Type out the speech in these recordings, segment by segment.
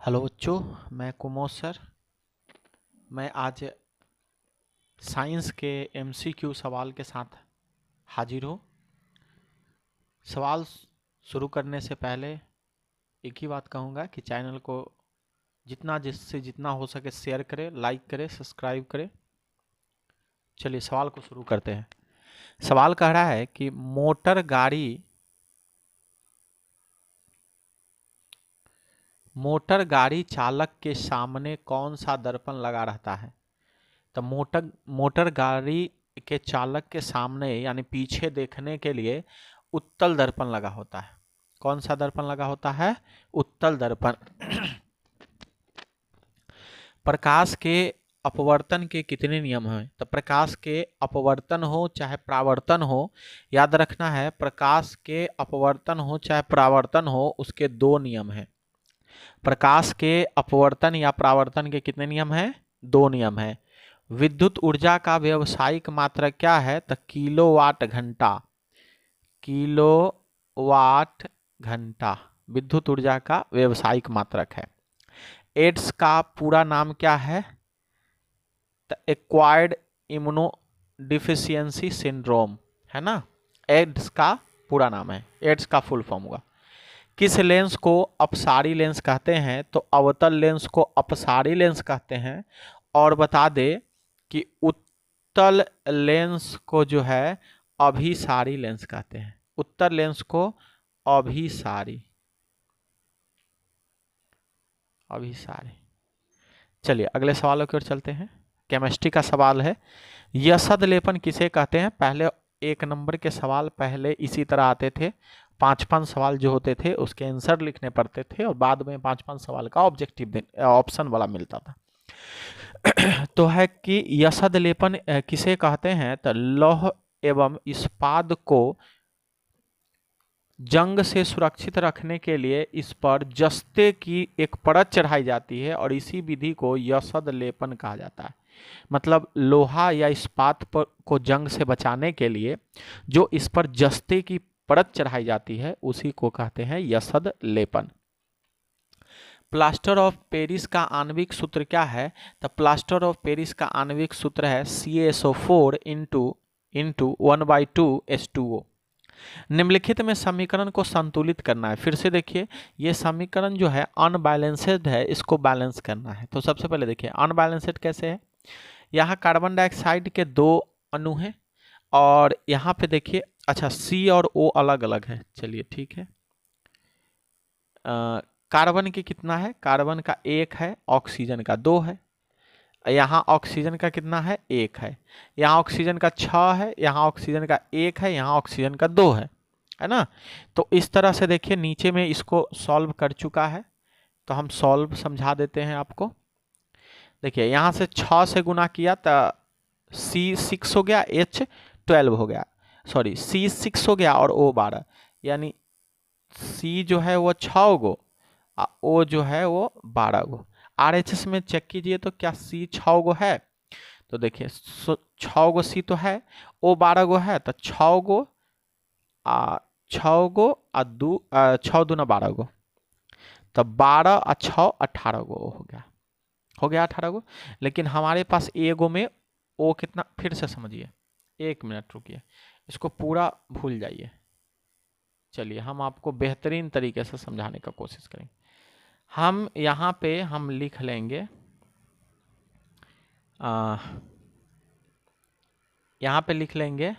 Hello बच्चों, मैं Kumod sir. मैं आज साइंस के एमसीक्यू सवाल के साथ हाजिर हूँ। सवाल शुरू करने से पहले एक ही बात कहूँगा कि चैनल को जिससे जितना हो सके शेयर करें, लाइक करें, सब्सक्राइब करें। चलिए सवाल को शुरू करते हैं। सवाल कह रहा है कि मोटर गाड़ी चालक के सामने कौन सा दर्पण लगा रहता है। तो मोटर गाड़ी के चालक के सामने यानी पीछे देखने के लिए उत्तल दर्पण लगा होता है। कौन सा दर्पण लगा होता है? उत्तल दर्पण। प्रकाश के अपवर्तन के कितने नियम हैं? तो प्रकाश के अपवर्तन हो चाहे परावर्तन हो, याद रखना है, प्रकाश के अपवर्तन हो चाहे परावर्तन हो, उसके दो नियम हैं। प्रकाश के अपवर्तन या परावर्तन के कितने नियम हैं? दो नियम हैं। विद्युत ऊर्जा का व्यावसायिक मात्रक क्या है? तो किलोवाट घंटा। किलोवाट घंटा विद्युत ऊर्जा का व्यावसायिक मात्रक है। एड्स का पूरा नाम क्या है? तो एक्वायर्ड इम्यूनो डिफिशियंसी सिंड्रोम, है ना। एड्स का पूरा नाम है, एड्स का फुल फॉर्म होगा। किस लेंस को अपसारी लेंस कहते हैं? तो अवतल लेंस को अपसारी लेंस कहते हैं। और बता दे कि उत्तल लेंस को जो है अभिसारी लेंस कहते हैं। उत्तल लेंस को अभिसारी। चलिए अगले सवालों की ओर चलते हैं। केमिस्ट्री का सवाल है, यशद लेपन किसे कहते हैं? पहले एक नंबर के सवाल पहले इसी तरह आते थे। 5-5 सवाल जो होते थे उसके आंसर लिखने पड़ते थे और बाद में 5-5 सवाल का ऑब्जेक्टिव ऑप्शन वाला मिलता था। तो है कि यशद लेपन किसे कहते हैं? तो लौह एवं इस्पात को जंग से सुरक्षित रखने के लिए इस पर जस्ते की एक परत चढ़ाई जाती है और इसी विधि को यशद लेपन कहा जाता है। मतलब लोहा या इस्पात पर को जंग से बचाने के लिए जो इस पर जस्ते की परत चढ़ाई जाती है उसी को कहते हैं यशद लेपन। प्लास्टर ऑफ पेरिस का आणविक सूत्र क्या है? तो प्लास्टर ऑफ पेरिस का आणविक सूत्र है CaSO4 इंटू 1/2H2O। निम्नलिखित में समीकरण को संतुलित करना है। फिर से देखिए, ये समीकरण जो है अनबैलेंस्ड है, इसको बैलेंस करना है। तो सबसे पहले देखिए अनबैलेंस्ड कैसे है। यहाँ कार्बन डाइऑक्साइड के 2 अणु हैं और यहाँ पे देखिए, अच्छा C और O अलग अलग है। चलिए ठीक है। कार्बन की कितना है? कार्बन का 1 है, ऑक्सीजन का 2 है। यहाँ ऑक्सीजन का कितना है? 1 है। यहाँ ऑक्सीजन का 6 है, यहाँ ऑक्सीजन का 1 है, यहाँ ऑक्सीजन का 2 है ना। तो इस तरह से देखिए नीचे में इसको सॉल्व कर चुका है, तो हम सॉल्व समझा देते हैं आपको। देखिए यहाँ से 6 से गुना किया तो C6 हो गया, H12 हो गया, सॉरी C6 हो गया और O 12, यानी C जो है वो 6 गो, O जो है वो 12 गो। RHS में चेक कीजिए तो क्या C 6 गो है? तो देखिए 6 गो C तो है, O 12 गो है, तो 6 गो 6 गो 6 दूना 12 गो, तो 12 और 6 18 गो हो गया 18 गो। लेकिन हमारे पास ए गो में O कितना, फिर से समझिए, 1 मिनट रुकिए, इसको पूरा भूल जाइए। चलिए हम आपको बेहतरीन तरीके से समझाने का कोशिश करेंगे। हम यहाँ पे हम लिख लेंगे, यहाँ पे लिख लेंगे,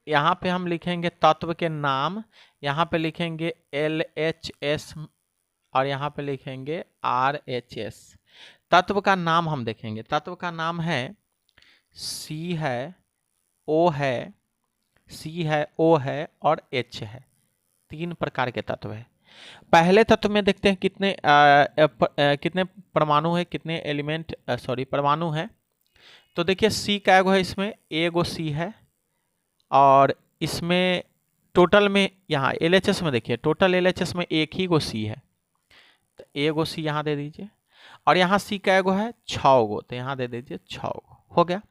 यहाँ पे हम लिखेंगे तत्व के नाम, यहाँ पे लिखेंगे LHS और यहाँ पे लिखेंगे RHS। तत्व का नाम हम देखेंगे, तत्व का नाम है C है, O है, C है, O है और H है। 3 प्रकार के तत्व है। पहले तत्व में देखते हैं कितने परमाणु है, कितने एलिमेंट परमाणु है। तो देखिए C का एगो है, इसमें एगो C है और इसमें टोटल में यहाँ LHS में देखिए, टोटल LHS में 1 ही गो C है, तो एगो C यहाँ दे दीजिए। और यहाँ C का एगो है 6 गो, तो यहाँ दे दीजिए 6 गो, हो गया।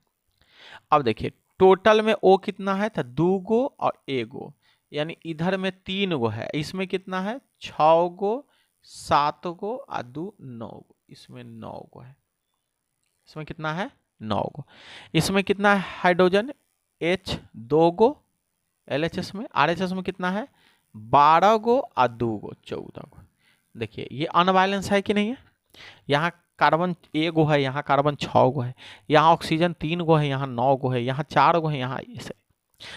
अब देखिए टोटल में O कितना है? तो 2 गो और 1 गो, यानी इधर में 3 गो है, इसमें कितना है 6 गो, 7 गो और 2 9 गो, इसमें 9 गो है। इसमें कितना है 9 गो। इसमें कितना है हाइड्रोजन H 2 गो, LHS में, RHS में कितना है 12 गो और 2 गो 14 गो। देखिए ये अनबैलेंस है कि नहीं है। यहाँ कार्बन 1 गो है, यहाँ कार्बन 6 गो है, यहाँ ऑक्सीजन 3 गो है, यहाँ 9 गो है, यहाँ 4 गो है, यहाँ इसे,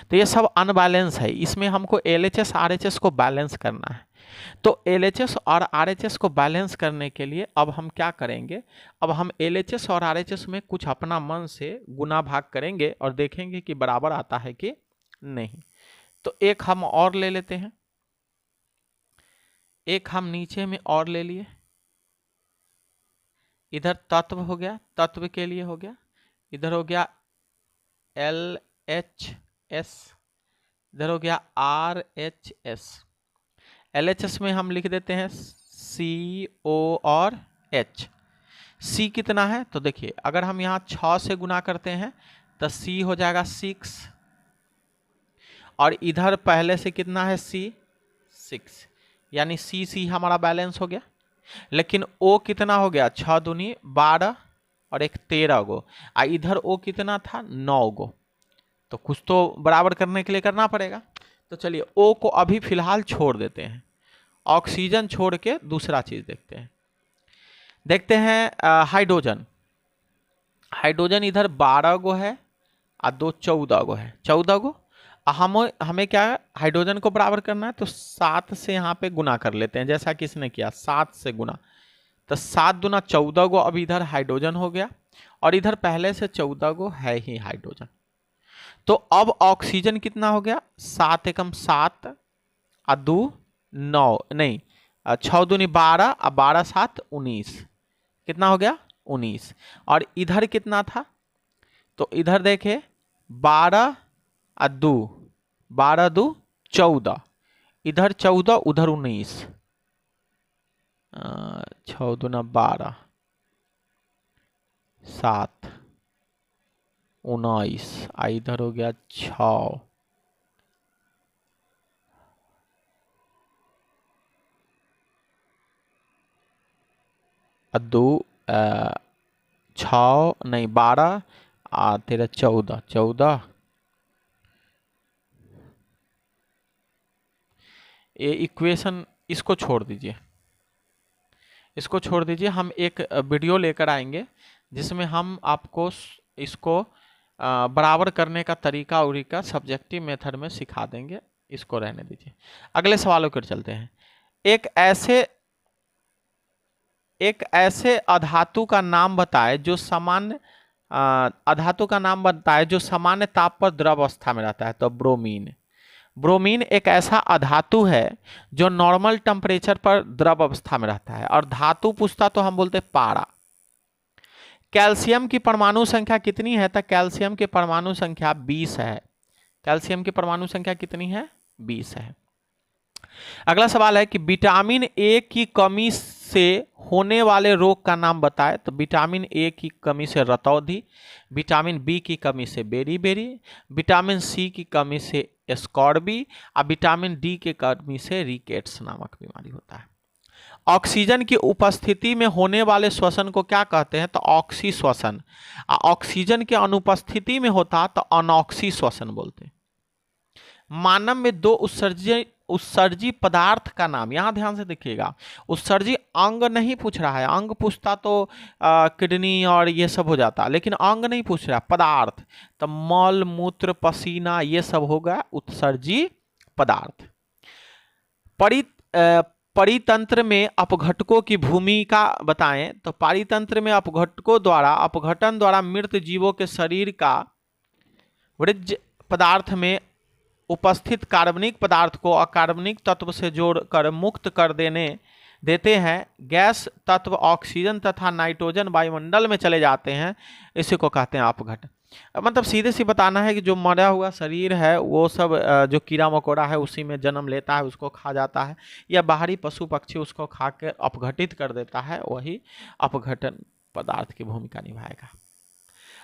तो ये सब अनबैलेंस है। इसमें हमको LHS RHS को बैलेंस करना है। तो LHS और RHS को बैलेंस करने के लिए अब हम क्या करेंगे, अब हम LHS और RHS में कुछ अपना मन से गुना भाग करेंगे और देखेंगे कि बराबर आता है कि नहीं। तो एक हम और ले लेते हैं, एक हम नीचे में और ले लिए, इधर तत्व हो गया, तत्व के लिए हो गया, इधर हो गया LHS, इधर हो गया RHS। LHS में हम लिख देते हैं CO और H। C कितना है तो देखिए अगर हम यहाँ 6 से गुना करते हैं तो C हो जाएगा 6, और इधर पहले से कितना है C 6, यानी C हमारा बैलेंस हो गया। लेकिन O कितना हो गया 6 दूनी 12 और एक 13 गो, और इधर O कितना था 9 गो, तो कुछ तो बराबर करने के लिए करना पड़ेगा। तो चलिए O को अभी फिलहाल छोड़ देते हैं, ऑक्सीजन छोड़ के दूसरा चीज देखते हैं। देखते हैं हाइड्रोजन। हाइड्रोजन इधर 12 गो है और 2 14 गो है, 14 गो। हमें क्या है हाइड्रोजन को बराबर करना है, तो 7 से यहाँ पे गुना कर लेते हैं, जैसा किसने किया 7 से गुना, तो 7 दूना 14 गो अब इधर हाइड्रोजन हो गया, और इधर पहले से 14 गो है ही हाइड्रोजन। तो अब ऑक्सीजन कितना हो गया 7 एकम 7 और 2 9, नहीं 6 दूनी 12 और 12 7 19, कितना हो गया 19। और इधर कितना था तो इधर देखे 12 और 2 12 2 14, इधर 14 उधर 19, 6 दूना 12 7 19, इधर हो गया 6, दो 6 नहीं 12 तेरह 14 14, ये इक्वेशन इसको छोड़ दीजिए, इसको छोड़ दीजिए। हम एक वीडियो लेकर आएंगे जिसमें हम आपको इसको बराबर करने का तरीका उरीका सब्जेक्टिव मेथड में सिखा देंगे, इसको रहने दीजिए। अगले सवालों पर चलते हैं। एक ऐसे अधातु का नाम बताए जो सामान्य अधातु का नाम बताए जो सामान्य ताप पर द्रव अवस्था में रहता है। तो ब्रोमीन। ब्रोमीन एक ऐसा अधातु है जो नॉर्मल टेम्परेचर पर द्रव अवस्था में रहता है, और धातु पूछता तो हम बोलते पारा। कैल्शियम की परमाणु संख्या कितनी है? तो कैल्शियम की परमाणु संख्या 20 है। कैल्शियम की परमाणु संख्या कितनी है? 20 है। अगला सवाल है कि विटामिन ए की कमी से होने वाले रोग का नाम बताए। तो विटामिन ए की कमी से रतौंधी, विटामिन बी की कमी से बेरी, विटामिन सी की कमी से स्कॉर्बी, और विटामिन डी की कमी से रिकेट्स नामक बीमारी होता है। ऑक्सीजन की उपस्थिति में होने वाले श्वसन को क्या कहते हैं? तो ऑक्सी श्वसन। ऑक्सीजन के अनुपस्थिति में होता तो अनऑक्सी श्वसन बोलते हैं। मानव में 2 उत्सर्जी पदार्थ का नाम, यहां ध्यान से देखिएगा, उत्सर्जी अंग नहीं पूछ रहा है, अंग पूछता तो किडनी और ये सब हो जाता, लेकिन अंग नहीं पूछ रहा, पदार्थ। तो मल मूत्र पसीना ये सब होगा उत्सर्जी पदार्थ। परितंत्र में अपघटकों की भूमिका बताएं। तो परितंत्र में अपघटकों द्वारा अपघटन द्वारा मृत जीवों के शरीर का वृज्य पदार्थ में उपस्थित कार्बनिक पदार्थ को अकार्बनिक तत्व से जोड़कर मुक्त कर देते हैं। गैस तत्व ऑक्सीजन तथा नाइट्रोजन वायुमंडल में चले जाते हैं, इसी को कहते हैं अपघटन। मतलब सीधे सी बताना है कि जो मरा हुआ शरीर है वो सब जो कीड़ा मकोड़ा है उसी में जन्म लेता है, उसको खा जाता है, या बाहरी पशु पक्षी उसको खा कर अपघटित कर देता है, वही अपघटन पदार्थ की भूमिका निभाएगा।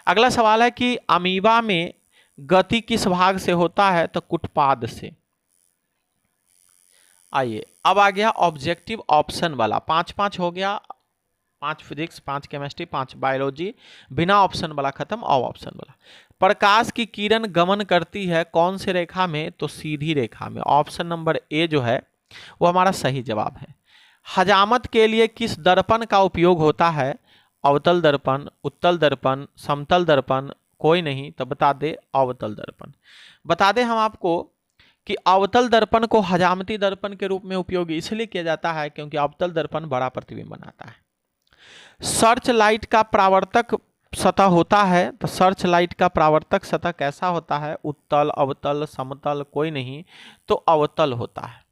अगला सवाल है कि अमीबा में गति किस भाग से होता है? तो कुटपाद से। आइए अब आ गया ऑब्जेक्टिव ऑप्शन वाला, 5-5 हो गया, 5 फिजिक्स, 5 केमिस्ट्री, 5 बायोलॉजी, बिना ऑप्शन वाला खत्म, अब ऑप्शन वाला। प्रकाश की किरण गमन करती है कौन से रेखा में? तो सीधी रेखा में। ऑप्शन नंबर ए जो है वो हमारा सही जवाब है। हजामत के लिए किस दर्पण का उपयोग होता है? अवतल दर्पण, उत्तल दर्पण, समतल दर्पण, कोई नहीं तो बता दे अवतल दर्पण। बता दे हम आपको कि अवतल दर्पण को हजामती दर्पण के रूप में उपयोग इसलिए किया जाता है क्योंकि अवतल दर्पण बड़ा प्रतिबिंब बनाता है। सर्च लाइट का परावर्तक सतह होता है, तो सर्च लाइट का परावर्तक सतह कैसा होता है? उत्तल, अवतल, समतल, कोई नहीं तो अवतल होता है।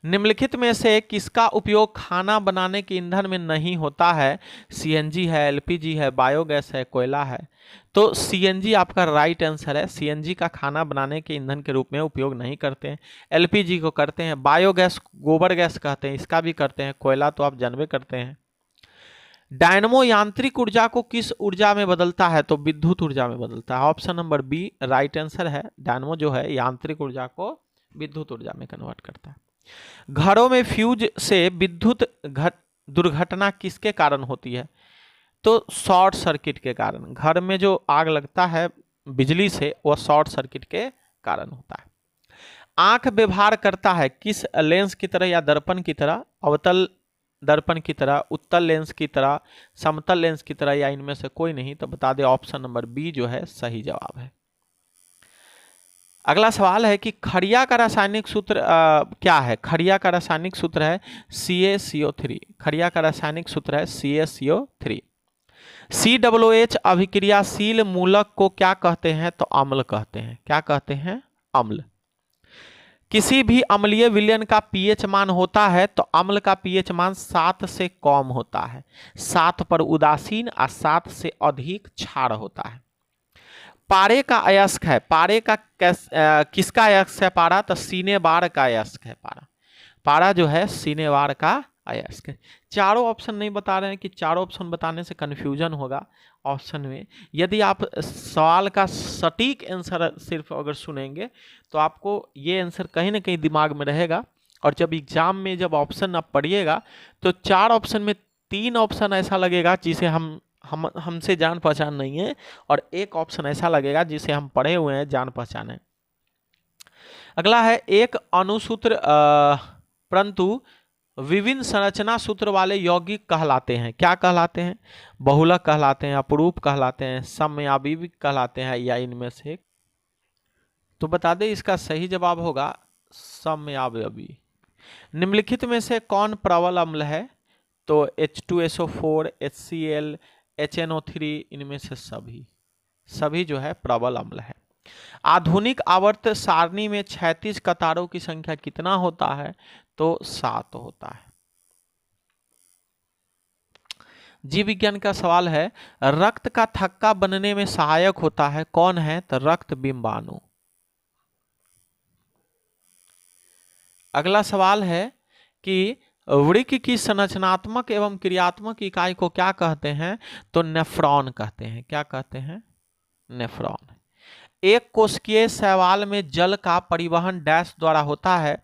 निम्नलिखित में से किसका उपयोग खाना बनाने के ईंधन में नहीं होता है? सीएनजी है, एलपीजी है, बायोगैस है, कोयला है। तो सीएनजी आपका राइट आंसर है। सीएनजी का खाना बनाने के ईंधन के रूप में उपयोग नहीं करते हैं। एलपीजी को करते हैं, बायोगैस गोबर गैस कहते हैं, इसका भी करते हैं, कोयला तो आप जानबे करते हैं। डायनमो यांत्रिक ऊर्जा को किस ऊर्जा में बदलता है? तो विद्युत ऊर्जा में बदलता है। Option number B right answer है। डायनमो जो है यांत्रिक ऊर्जा को विद्युत ऊर्जा में कन्वर्ट करता है। घरों में फ्यूज से विद्युत दुर्घटना किसके कारण होती है? तो शॉर्ट सर्किट के कारण। घर में जो आग लगता है बिजली से वह शॉर्ट सर्किट के कारण होता है। आंख व्यवहार करता है किस लेंस की तरह या दर्पण की तरह? अवतल दर्पण की तरह, उत्तल लेंस की तरह, समतल लेंस की तरह, या इनमें से कोई नहीं तो बता दे ऑप्शन नंबर बी जो है सही जवाब है। अगला सवाल है कि खड़िया का रासायनिक सूत्र क्या है? खड़िया का रासायनिक सूत्र है CaCO3। खड़िया का रासायनिक सूत्र है CaCO3। COOH अभिक्रियाशील मूलक को क्या कहते हैं? तो अम्ल कहते हैं। क्या कहते हैं? अम्ल। किसी भी अम्लीय विलयन का पीएच मान होता है तो अम्ल का पीएच मान 7 से कम होता है, 7 पर उदासीन और 7 से अधिक क्षार होता है। पारे का अयस्क है, पारे का किसका अयस्क है पारा? तो सीनेवार का अयस्क है पारा। पारा जो है सीनेवार का अयस्क है। चारों ऑप्शन नहीं बता रहे हैं कि चारों ऑप्शन बताने से कंफ्यूजन होगा ऑप्शन में। यदि आप सवाल का सटीक आंसर सिर्फ अगर सुनेंगे तो आपको ये आंसर कहीं ना कहीं दिमाग में रहेगा, और जब एग्जाम में जब ऑप्शन आप पढ़िएगा तो 4 ऑप्शन में 3 ऑप्शन ऐसा लगेगा जिसे हमसे जान पहचान नहीं है, और एक ऑप्शन ऐसा लगेगा जिसे हम पढ़े हुए हैं, जान पहचान है। अगला है एक अणुसूत्र परंतु विभिन्न संरचना सूत्र वाले यौगिक कहलाते हैं। क्या कहलाते हैं? बहुलक कहलाते हैं, अपरूप कहलाते हैं, समयाविक कहलाते हैं, या इनमें से? तो बता दें इसका सही जवाब होगा समयावयवी। निम्नलिखित में से कौन प्रबल अम्ल है? तो H2SO4, HCl, HNO3, इनमें से सभी जो है प्रबल अम्ल है। आधुनिक आवर्त सारणी में 36 कतारों की संख्या कितना होता है? तो 7 होता है। जीव विज्ञान का सवाल है रक्त का थक्का बनने में सहायक होता है कौन है? तो रक्त बिंबाणु। अगला सवाल है कि वृक्क की संरचनात्मक एवं क्रियात्मक इकाई को क्या कहते हैं? तो नेफ्रॉन कहते हैं। क्या कहते हैं? नेफ्रॉन। एक कोशिकीय शैवाल में जल का परिवहन डैश द्वारा होता है,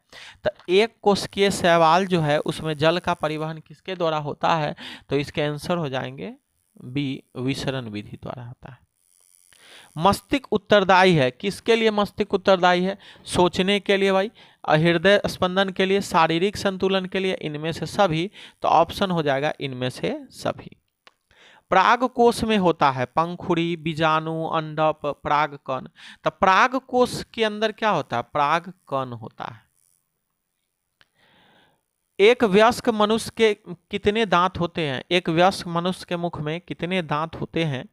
तो एक कोशिकीय शैवाल जो है उसमें जल का परिवहन किसके द्वारा होता है? तो इसके आंसर हो जाएंगे बी, विसरण विधि द्वारा होता है। मस्तिष्क उत्तरदायी है किसके लिए? मस्तिष्क उत्तरदायी है सोचने के लिए भाई, हृदय स्पंदन के लिए, शारीरिक संतुलन के लिए, इनमें से सभी। तो ऑप्शन हो जाएगा इनमें से सभी। पराग कोश में होता है पंखुड़ी, बीजाणु, अंडप, परागकण। तो पराग कोश के अंदर क्या होता है? परागकण होता है। एक वयस्क मनुष्य के कितने दांत होते हैं? एक वयस्क मनुष्य के मुख में कितने दांत होते हैं?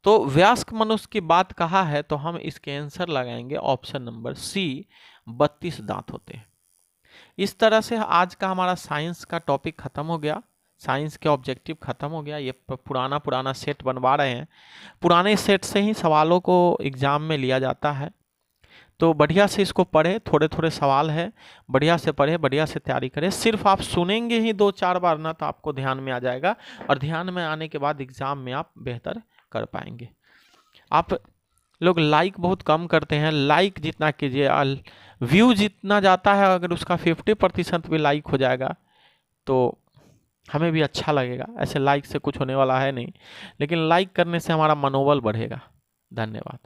तो वयस्क मनुष्य की बात कहा है तो हम इसके आंसर लगाएंगे ऑप्शन नंबर सी, 32 दांत होते हैं। इस तरह से आज का हमारा साइंस का टॉपिक खत्म हो गया, साइंस के ऑब्जेक्टिव खत्म हो गया। ये पुराना सेट बनवा रहे हैं, पुराने सेट से ही सवालों को एग्जाम में लिया जाता है। तो बढ़िया से इसको पढ़े, थोड़े थोड़े सवाल है, बढ़िया से पढ़े, बढ़िया से तैयारी करें। सिर्फ आप सुनेंगे ही 2-4 बार ना तो आपको ध्यान में आ जाएगा, और ध्यान में आने के बाद एग्जाम में आप बेहतर कर पाएंगे। आप लोग लाइक बहुत कम करते हैं। लाइक जितना कीजिए, व्यू जितना जाता है अगर उसका 50% भी लाइक हो जाएगा तो हमें भी अच्छा लगेगा। ऐसे लाइक से कुछ होने वाला है नहीं, लेकिन लाइक करने से हमारा मनोबल बढ़ेगा। धन्यवाद।